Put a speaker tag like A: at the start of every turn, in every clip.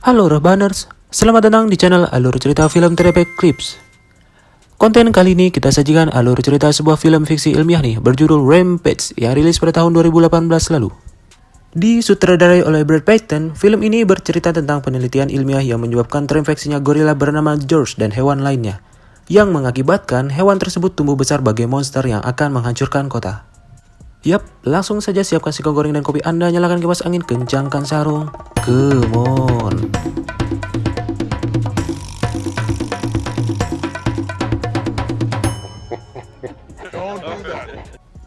A: Halo Rebaners, selamat datang di channel Alur Cerita Film Terepek Clips. Konten kali ini kita sajikan alur cerita sebuah film fiksi ilmiah nih berjudul Rampage yang rilis pada tahun 2018 lalu. Disutradarai oleh Brad Peyton, film ini bercerita tentang penelitian ilmiah yang menyebabkan terinfeksinya gorila bernama George dan hewan lainnya, yang mengakibatkan hewan tersebut tumbuh besar bagai monster yang akan menghancurkan kota. Yap, langsung saja siapkan singkong goreng dan kopi Anda, nyalakan kipas angin, kencangkan sarung. Come on.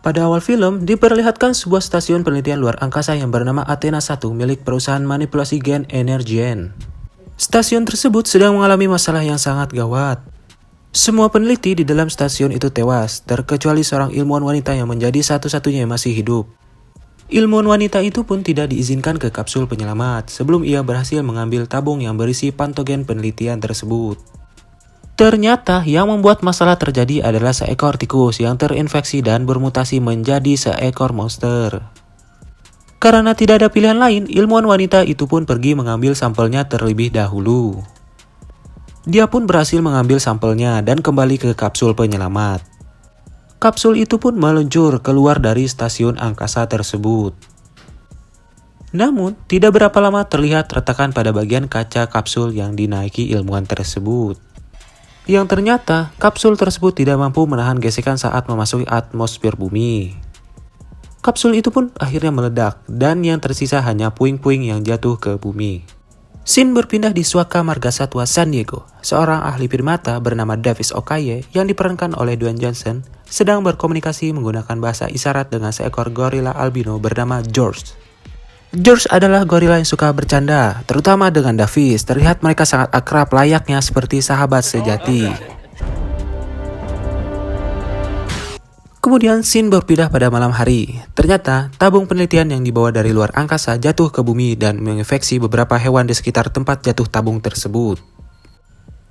A: Pada awal film, diperlihatkan sebuah stasiun penelitian luar angkasa yang bernama Athena 1 milik perusahaan manipulasi gen Energen. Stasiun tersebut sedang mengalami masalah yang sangat gawat. Semua peneliti di dalam stasiun itu tewas, terkecuali seorang ilmuwan wanita yang menjadi satu-satunya yang masih hidup. Ilmuwan wanita itu pun tidak diizinkan ke kapsul penyelamat sebelum ia berhasil mengambil tabung yang berisi patogen penelitian tersebut. Ternyata yang membuat masalah terjadi adalah seekor tikus yang terinfeksi dan bermutasi menjadi seekor monster. Karena tidak ada pilihan lain, ilmuwan wanita itu pun pergi mengambil sampelnya terlebih dahulu. Dia pun berhasil mengambil sampelnya dan kembali ke kapsul penyelamat. Kapsul itu pun meluncur keluar dari stasiun angkasa tersebut. Namun, tidak berapa lama terlihat retakan pada bagian kaca kapsul yang dinaiki ilmuwan tersebut. Yang ternyata, kapsul tersebut tidak mampu menahan gesekan saat memasuki atmosfer bumi. Kapsul itu pun akhirnya meledak dan yang tersisa hanya puing-puing yang jatuh ke bumi. Scene berpindah di Suaka Margasatwa San Diego. Seorang ahli primata bernama Davis Okaye yang diperankan oleh Dwayne Johnson sedang berkomunikasi menggunakan bahasa isyarat dengan seekor gorila albino bernama George. George adalah gorila yang suka bercanda, terutama dengan Davis. Terlihat mereka sangat akrab layaknya seperti sahabat sejati. Kemudian scene berpindah pada malam hari. Ternyata tabung penelitian yang dibawa dari luar angkasa jatuh ke bumi dan menginfeksi beberapa hewan di sekitar tempat jatuh tabung tersebut.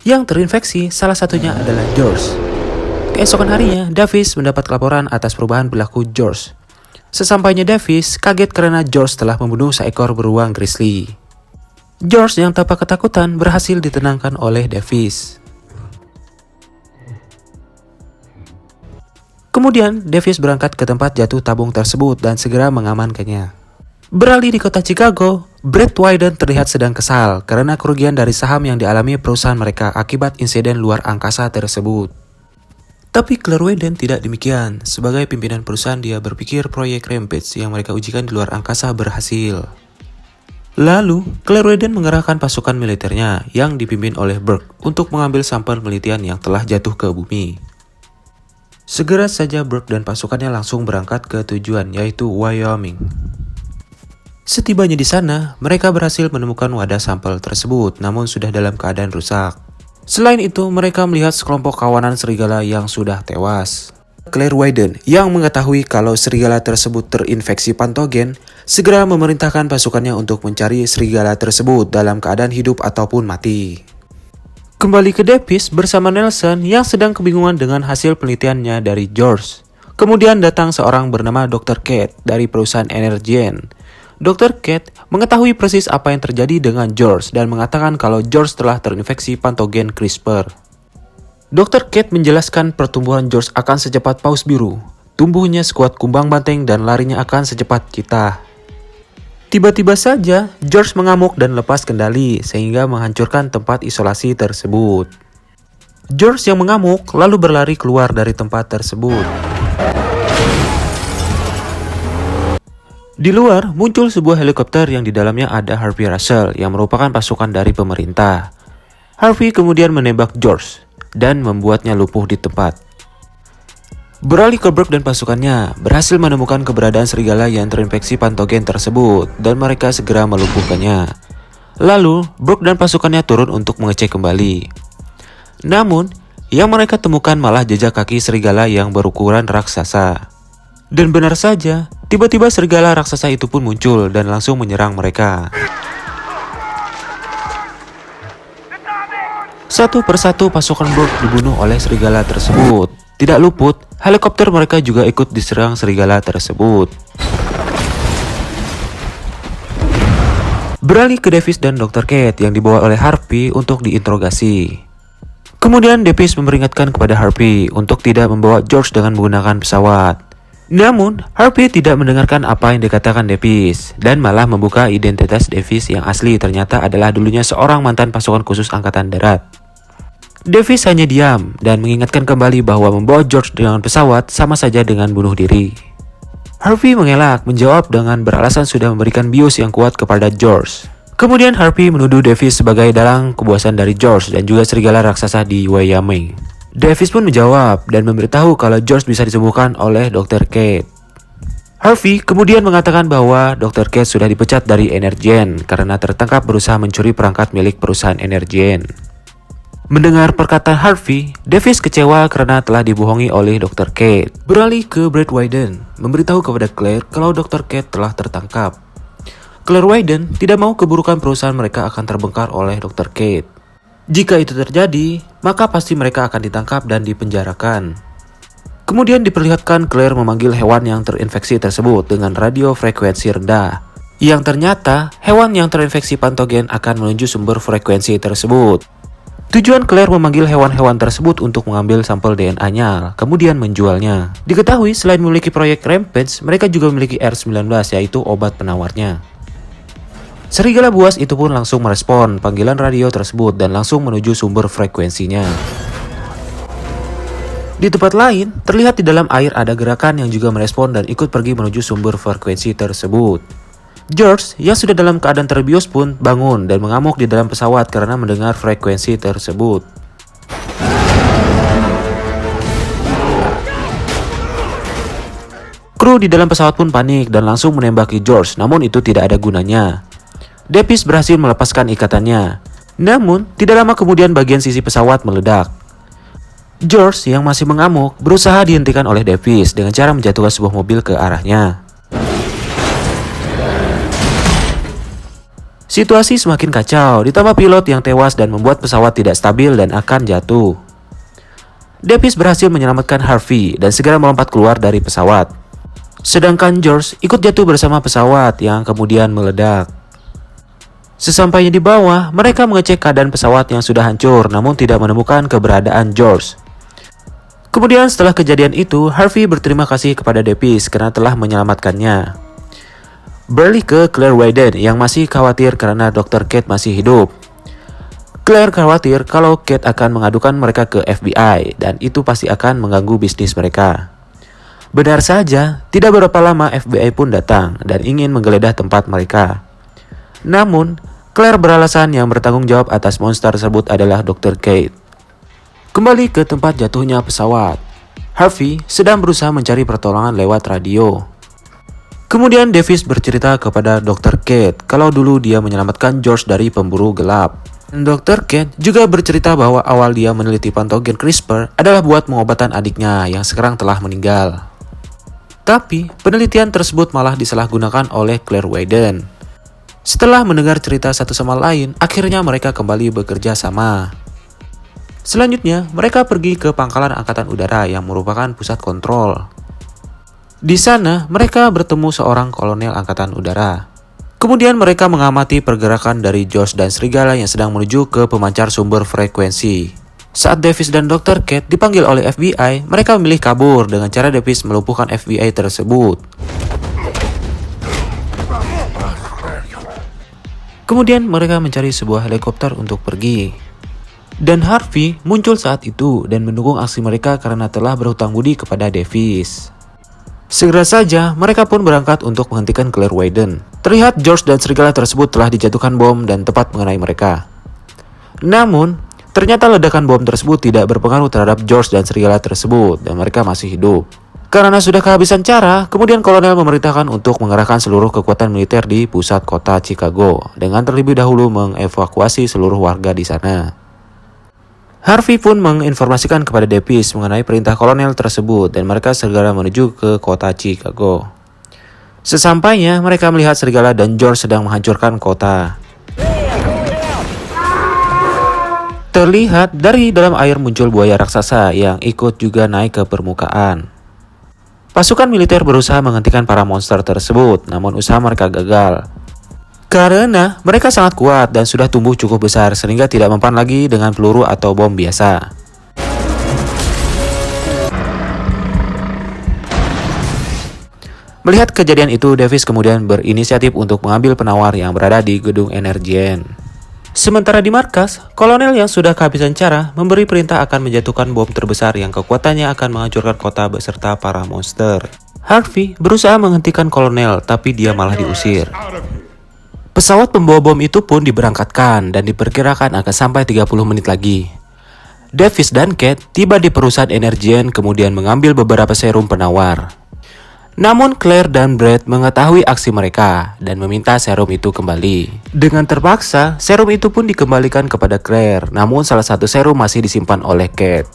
A: Yang terinfeksi salah satunya adalah George. Keesokan harinya, Davis mendapat laporan atas perubahan perilaku George. Sesampainya Davis kaget karena George telah membunuh seekor beruang grizzly. George yang tanpa ketakutan berhasil ditenangkan oleh Davis. Kemudian, Davis berangkat ke tempat jatuh tabung tersebut dan segera mengamankannya. Beralih di kota Chicago, Brad Whedon terlihat sedang kesal karena kerugian dari saham yang dialami perusahaan mereka akibat insiden luar angkasa tersebut. Tapi Claire Whedon tidak demikian. Sebagai pimpinan perusahaan, dia berpikir proyek Rampage yang mereka ujikan di luar angkasa berhasil. Lalu, Claire Whedon mengerahkan pasukan militernya yang dipimpin oleh Burke untuk mengambil sampel penelitian yang telah jatuh ke bumi. Segera saja Burke dan pasukannya langsung berangkat ke tujuan, yaitu Wyoming. Setibanya di sana, mereka berhasil menemukan wadah sampel tersebut, namun sudah dalam keadaan rusak. Selain itu, mereka melihat sekelompok kawanan serigala yang sudah tewas. Claire Whedon, yang mengetahui kalau serigala tersebut terinfeksi patogen, segera memerintahkan pasukannya untuk mencari serigala tersebut dalam keadaan hidup ataupun mati. Kembali ke Davis bersama Nelson yang sedang kebingungan dengan hasil penelitiannya dari George. Kemudian datang seorang bernama Dr. Kate dari perusahaan Energen. Dr. Kate mengetahui persis apa yang terjadi dengan George dan mengatakan kalau George telah terinfeksi patogen CRISPR. Dr. Kate menjelaskan pertumbuhan George akan secepat paus biru, tumbuhnya sekuat kumbang banteng dan larinya akan secepat citah. Tiba-tiba saja, George mengamuk dan lepas kendali sehingga menghancurkan tempat isolasi tersebut. George yang mengamuk lalu berlari keluar dari tempat tersebut. Di luar, muncul sebuah helikopter yang di dalamnya ada Harvey Russell yang merupakan pasukan dari pemerintah. Harvey kemudian menembak George dan membuatnya lumpuh di tempat. Beralih ke Burke dan pasukannya, berhasil menemukan keberadaan serigala yang terinfeksi patogen tersebut dan mereka segera melumpuhkannya. Lalu, Burke dan pasukannya turun untuk mengecek kembali. Namun, yang mereka temukan malah jejak kaki serigala yang berukuran raksasa. Dan benar saja, tiba-tiba serigala raksasa itu pun muncul dan langsung menyerang mereka. Satu persatu pasukan Burke dibunuh oleh serigala tersebut. Tidak luput, helikopter mereka juga ikut diserang serigala tersebut. beralih ke Davis dan Dr. Kate yang dibawa oleh Harvey untuk diinterogasi. Kemudian Davis memperingatkan kepada Harvey untuk tidak membawa George dengan menggunakan pesawat. Namun, Harvey tidak mendengarkan apa yang dikatakan Davis dan malah membuka identitas Davis yang asli ternyata adalah dulunya seorang mantan pasukan khusus angkatan darat. Davis hanya diam dan mengingatkan kembali bahwa membawa George dengan pesawat sama saja dengan bunuh diri. Harvey mengelak menjawab dengan beralasan sudah memberikan bios yang kuat kepada George. Kemudian Harvey menuduh Davis sebagai dalang kebuasan dari George dan juga serigala raksasa di Wyoming. Davis pun menjawab dan memberitahu kalau George bisa disembuhkan oleh Dr. Kate. Harvey kemudian mengatakan bahwa Dr. Kate sudah dipecat dari Energen karena tertangkap berusaha mencuri perangkat milik perusahaan Energen. Mendengar perkataan Harvey, Davis kecewa karena telah dibohongi oleh Dr. Kate. Beralih ke Brett Widen, memberitahu kepada Claire kalau Dr. Kate telah tertangkap. Claire Widen tidak mau keburukan perusahaan mereka akan terbongkar oleh Dr. Kate. Jika itu terjadi, maka pasti mereka akan ditangkap dan dipenjarakan. Kemudian diperlihatkan Claire memanggil hewan yang terinfeksi tersebut dengan radio frekuensi rendah. Yang ternyata, hewan yang terinfeksi patogen akan menuju sumber frekuensi tersebut. Tujuan Claire memanggil hewan-hewan tersebut untuk mengambil sampel DNA-nya, kemudian menjualnya. Diketahui selain memiliki proyek Rampage, mereka juga memiliki R19 yaitu obat penawarnya. Serigala buas itu pun langsung merespon panggilan radio tersebut dan langsung menuju sumber frekuensinya. Di tempat lain, terlihat di dalam air ada gerakan yang juga merespon dan ikut pergi menuju sumber frekuensi tersebut. George yang sudah dalam keadaan terbius pun bangun dan mengamuk di dalam pesawat karena mendengar frekuensi tersebut. Kru di dalam pesawat pun panik dan langsung menembaki George, namun itu tidak ada gunanya. Davis berhasil melepaskan ikatannya. Namun, tidak lama kemudian bagian sisi pesawat meledak. George yang masih mengamuk berusaha dihentikan oleh Davis dengan cara menjatuhkan sebuah mobil ke arahnya. Situasi semakin kacau, ditambah pilot yang tewas dan membuat pesawat tidak stabil dan akan jatuh. Davis berhasil menyelamatkan Harvey dan segera melompat keluar dari pesawat. Sedangkan George ikut jatuh bersama pesawat yang kemudian meledak. Sesampainya di bawah, mereka mengecek keadaan pesawat yang sudah hancur namun tidak menemukan keberadaan George. Kemudian setelah kejadian itu, Harvey berterima kasih kepada Davis karena telah menyelamatkannya. Beralih ke Claire Widen yang masih khawatir karena Dr. Kate masih hidup. Claire khawatir kalau Kate akan mengadukan mereka ke FBI dan itu pasti akan mengganggu bisnis mereka. Benar saja, tidak berapa lama FBI pun datang dan ingin menggeledah tempat mereka. Namun, Claire beralasan yang bertanggung jawab atas monster tersebut adalah Dr. Kate. Kembali ke tempat jatuhnya pesawat, Harvey sedang berusaha mencari pertolongan lewat radio. Kemudian Davis bercerita kepada Dr. Kate kalau dulu dia menyelamatkan George dari pemburu gelap. Dr. Kate juga bercerita bahwa awal dia meneliti patogen CRISPR adalah buat pengobatan adiknya yang sekarang telah meninggal. Tapi, penelitian tersebut malah disalahgunakan oleh Claire Widen. Setelah mendengar cerita satu sama lain, akhirnya mereka kembali bekerja sama. Selanjutnya, mereka pergi ke pangkalan angkatan udara yang merupakan pusat kontrol. Di sana, mereka bertemu seorang kolonel angkatan udara. Kemudian mereka mengamati pergerakan dari George dan serigala yang sedang menuju ke pemancar sumber frekuensi. Saat Davis dan Dr. Kate dipanggil oleh FBI, mereka memilih kabur dengan cara Davis melumpuhkan FBI tersebut. Kemudian mereka mencari sebuah helikopter untuk pergi. Dan Harvey muncul saat itu dan mendukung aksi mereka karena telah berhutang budi kepada Davis. Segera saja mereka pun berangkat untuk menghentikan Claire Widen. Terlihat George dan serigala tersebut telah dijatuhkan bom dan tepat mengenai mereka. Namun, ternyata ledakan bom tersebut tidak berpengaruh terhadap George dan serigala tersebut dan mereka masih hidup. Karena sudah kehabisan cara, kemudian kolonel memerintahkan untuk mengerahkan seluruh kekuatan militer di pusat kota Chicago dengan terlebih dahulu mengevakuasi seluruh warga di sana. Harvey pun menginformasikan kepada Davis mengenai perintah kolonel tersebut dan mereka segera menuju ke kota Chicago. Sesampainya, mereka melihat serigala dan George sedang menghancurkan kota. Terlihat dari dalam air muncul buaya raksasa yang ikut juga naik ke permukaan. Pasukan militer berusaha menghentikan para monster tersebut, namun usaha mereka gagal. Karena mereka sangat kuat dan sudah tumbuh cukup besar sehingga tidak mempan lagi dengan peluru atau bom biasa. Melihat kejadian itu, Davis kemudian berinisiatif untuk mengambil penawar yang berada di gedung Energien. Sementara di markas, kolonel yang sudah kehabisan cara memberi perintah akan menjatuhkan bom terbesar yang kekuatannya akan menghancurkan kota beserta para monster. Harvey berusaha menghentikan kolonel, tapi dia malah diusir. Pesawat pembawa bom itu pun diberangkatkan dan diperkirakan akan sampai 30 menit lagi. Davis dan Kate tiba di perusahaan Energien kemudian mengambil beberapa serum penawar. Namun Claire dan Brett mengetahui aksi mereka dan meminta serum itu kembali. Dengan terpaksa, serum itu pun dikembalikan kepada Claire, namun salah satu serum masih disimpan oleh Kate.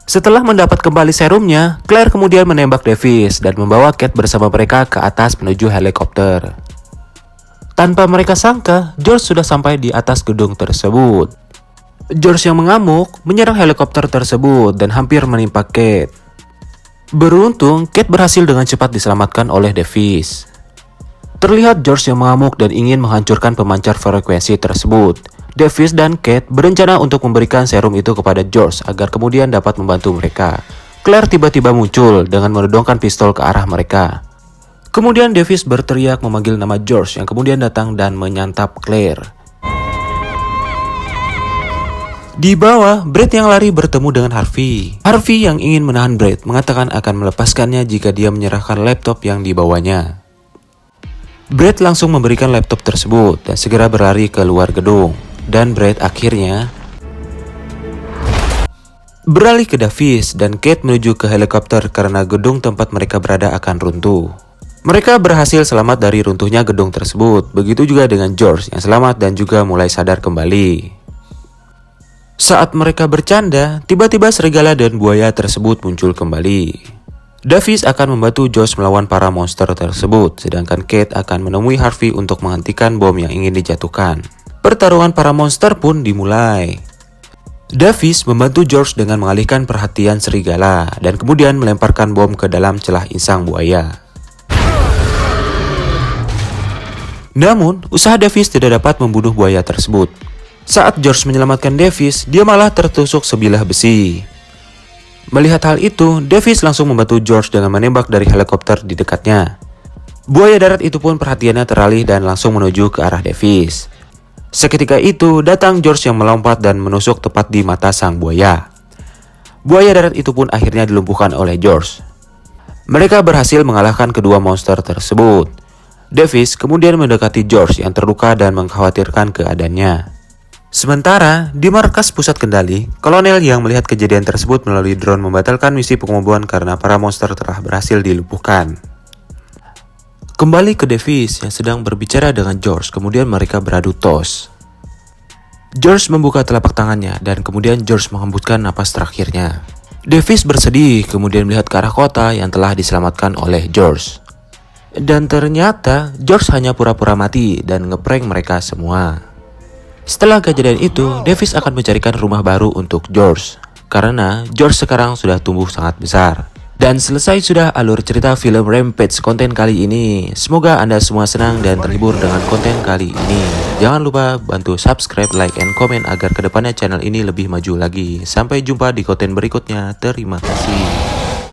A: Setelah mendapat kembali serumnya, Claire kemudian menembak Davis dan membawa Kate bersama mereka ke atas menuju helikopter. Tanpa mereka sangka, George sudah sampai di atas gedung tersebut. George yang mengamuk menyerang helikopter tersebut dan hampir menimpa Kate. Beruntung, Kate berhasil dengan cepat diselamatkan oleh Davis. Terlihat George yang mengamuk dan ingin menghancurkan pemancar frekuensi tersebut. Davis dan Kate berencana untuk memberikan serum itu kepada George agar kemudian dapat membantu mereka. Claire tiba-tiba muncul dengan menodongkan pistol ke arah mereka. Kemudian Davis berteriak memanggil nama George yang kemudian datang dan menyantap Claire. Di bawah, Brett yang lari bertemu dengan Harvey. Harvey yang ingin menahan Brett mengatakan akan melepaskannya jika dia menyerahkan laptop yang dibawanya. Brett langsung memberikan laptop tersebut dan segera berlari ke luar gedung. Dan Brett akhirnya beralih ke Davis dan Kate menuju ke helikopter karena gedung tempat mereka berada akan runtuh. Mereka berhasil selamat dari runtuhnya gedung tersebut. Begitu juga dengan George yang selamat dan juga mulai sadar kembali. Saat mereka bercanda, tiba-tiba serigala dan buaya tersebut muncul kembali. Davis akan membantu George melawan para monster tersebut, sedangkan Kate akan menemui Harvey untuk menghentikan bom yang ingin dijatuhkan. Pertarungan para monster pun dimulai. Davis membantu George dengan mengalihkan perhatian serigala dan kemudian melemparkan bom ke dalam celah insang buaya. Namun, usaha Davis tidak dapat membunuh buaya tersebut. Saat George menyelamatkan Davis, dia malah tertusuk sebilah besi. Melihat hal itu, Davis langsung membantu George dengan menembak dari helikopter di dekatnya. Buaya darat itu pun perhatiannya teralih dan langsung menuju ke arah Davis. Seketika itu, datang George yang melompat dan menusuk tepat di mata sang buaya. Buaya darat itu pun akhirnya dilumpuhkan oleh George. Mereka berhasil mengalahkan kedua monster tersebut. Davis kemudian mendekati George yang terluka dan mengkhawatirkan keadaannya. Sementara, di markas pusat kendali, kolonel yang melihat kejadian tersebut melalui drone membatalkan misi pengoboman karena para monster telah berhasil dilumpuhkan. Kembali ke Davis yang sedang berbicara dengan George, kemudian mereka beradu tos. George membuka telapak tangannya dan kemudian George menghembuskan napas terakhirnya. Davis bersedih kemudian melihat ke arah kota yang telah diselamatkan oleh George. Dan ternyata George hanya pura-pura mati dan ngeprank mereka semua. Setelah kejadian itu, Davis akan mencarikan rumah baru untuk George karena George sekarang sudah tumbuh sangat besar. Dan selesai sudah alur cerita film Rampage konten kali ini. Semoga Anda semua senang dan terhibur dengan konten kali ini. Jangan lupa bantu subscribe, like, and comment agar kedepannya channel ini lebih maju lagi. Sampai jumpa di konten berikutnya. Terima kasih.